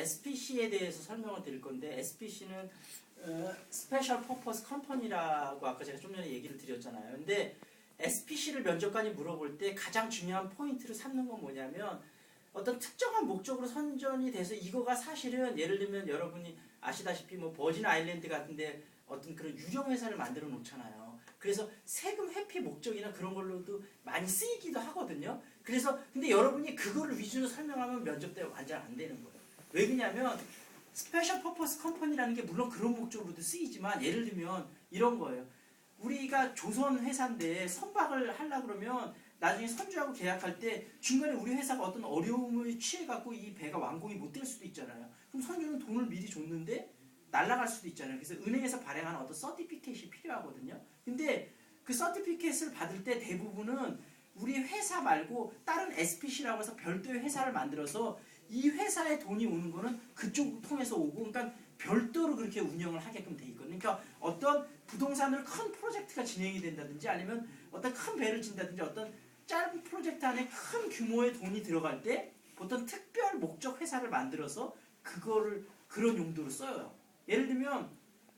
SPC에 대해서 설명을 드릴 건데 SPC는 스페셜 퍼포스 컴퍼니라고 아까 제가 좀 전에 얘기를 드렸잖아요. 근데 SPC를 면접관이 물어볼 때 가장 중요한 포인트를 삼는 건 뭐냐면 어떤 특정한 목적으로 선전이 돼서 이거가 사실은 예를 들면 여러분이 아시다시피 뭐 버진 아일랜드 같은데 어떤 그런 유령 회사를 만들어 놓잖아요. 그래서 세금 회피 목적이나 그런 걸로도 많이 쓰이기도 하거든요. 그래서 근데 여러분이 그거를 위주로 설명하면 면접 때 완전 안 되는 거예요. 왜 그러냐면 스페셜 퍼포스 컴퍼니라는 게 물론 그런 목적으로도 쓰이지만 예를 들면 이런 거예요. 우리가 조선 회사인데 선박을 하려고 그러면 나중에 선주하고 계약할 때 중간에 우리 회사가 어떤 어려움을 취해갖고 이 배가 완공이 못 될 수도 있잖아요. 그럼 선주는 돈을 미리 줬는데 날아갈 수도 있잖아요. 그래서 은행에서 발행하는 어떤 서티피켓이 필요하거든요. 근데 그 서티피켓을 받을 때 대부분은 우리 회사 말고 다른 SPC라고 해서 별도의 회사를 만들어서 이 회사에 돈이 오는 거는 그쪽 통해서 오고 그러니까 별도로 그렇게 운영을 하게끔 돼 있거든요. 그러니까 어떤 부동산으로 큰 프로젝트가 진행이 된다든지 아니면 어떤 큰 배를 진다든지 어떤 짧은 프로젝트 안에 큰 규모의 돈이 들어갈 때 어떤 특별 목적 회사를 만들어서 그거를 그런 용도로 써요. 예를 들면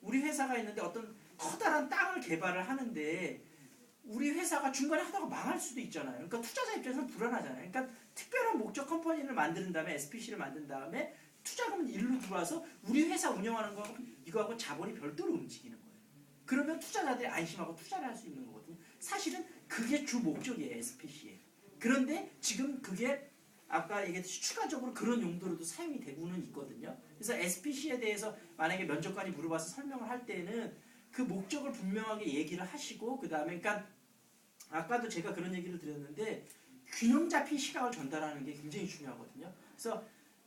우리 회사가 있는데 어떤 커다란 땅을 개발을 하는데 우리 회사가 중간에 하다가 망할 수도 있잖아요. 그러니까 투자자 입장에서는 불안하잖아요. 그러니까 특별한 목적 컴퍼니를 만든 다음에 SPC를 만든 다음에 투자금은 일로 들어와서 우리 회사 운영하는 거하고 이거하고 자본이 별도로 움직이는 거예요. 그러면 투자자들이 안심하고 투자를 할 수 있는 거거든요. 사실은 그게 주 목적이에요. SPC에. 그런데 지금 그게 아까 얘기했듯이 추가적으로 그런 용도로도 사용이 되고는 있거든요. 그래서 SPC에 대해서 만약에 면접관이 물어봐서 설명을 할 때는 그 목적을 분명하게 얘기를 하시고 그 다음에 그러니까 아까도 제가 그런 얘기를 드렸는데 균형 잡힌 시각을 전달하는 게 굉장히 중요하거든요. 그래서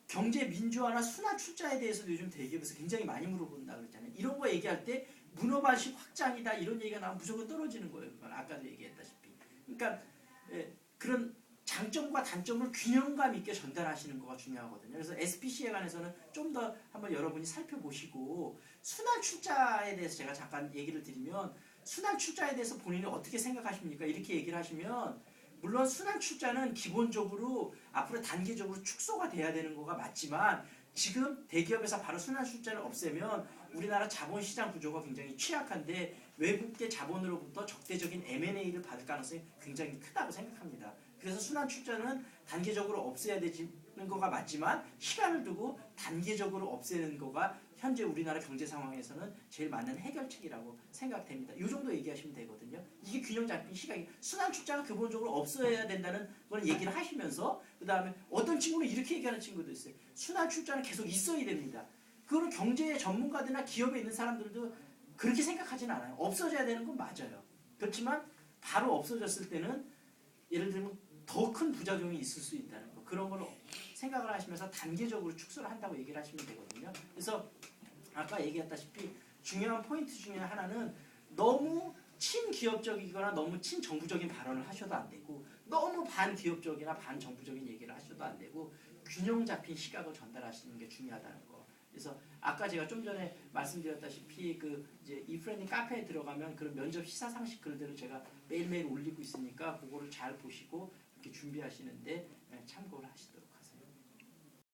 경제 민주화나 순환 출자에 대해서도 요즘 대기업에서 굉장히 많이 물어본다고 그랬잖아요. 이런 거 얘기할 때 문어발식 확장이다 이런 얘기가 나오면 무조건 떨어지는 거예요. 그건 아까도 얘기했다시피. 그러니까 그런 장점과 단점을 균형감 있게 전달하시는 거가 중요하거든요. 그래서 SPC에 관해서는 좀 더 한번 여러분이 살펴보시고 순환 출자에 대해서 제가 잠깐 얘기를 드리면 순환 출자에 대해서 본인이 어떻게 생각하십니까? 이렇게 얘기를 하시면 물론 순환 출자는 기본적으로 앞으로 단계적으로 축소가 돼야 되는 거가 맞지만 지금 대기업에서 바로 순환 출자를 없애면 우리나라 자본시장 구조가 굉장히 취약한데 외국계 자본으로부터 적대적인 M&A를 받을 가능성이 굉장히 크다고 생각합니다. 그래서 순환 출자는 단계적으로 없애야 되는 거가 맞지만 시간을 두고 단계적으로 없애는 거가 현재 우리나라 경제 상황에서는 제일 맞는 해결책이라고 생각됩니다. 이 정도 얘기하시면 되거든요. 이게 균형 잡힌 시각이 순환 출자가 근본적으로 없어야 된다는 걸 얘기를 하시면서 그 다음에 어떤 친구는 이렇게 얘기하는 친구도 있어요. 순환 출자는 계속 있어야 됩니다. 그거는 경제 전문가들이나 기업에 있는 사람들도 그렇게 생각하진 않아요. 없어져야 되는 건 맞아요. 그렇지만 바로 없어졌을 때는 예를 들면 더 큰 부작용이 있을 수 있다는 거. 그런 걸 생각을 하시면서 단계적으로 축소를 한다고 얘기를 하시면 되거든요. 그래서 아까 얘기했다시피 중요한 포인트 중에 하나는 너무 친기업적이거나 너무 친정부적인 발언을 하셔도 안 되고 너무 반기업적이나 반정부적인 얘기를 하셔도 안 되고 균형 잡힌 시각을 전달하시는 게 중요하다는 거. 그래서 아까 제가 좀 전에 말씀드렸다시피 그 이제 이프렌딩 카페에 들어가면 그런 면접 시사 상식 글들을 제가 매일매일 올리고 있으니까 그거를 잘 보시고 이렇게 준비하시는데 참고를 하시도록.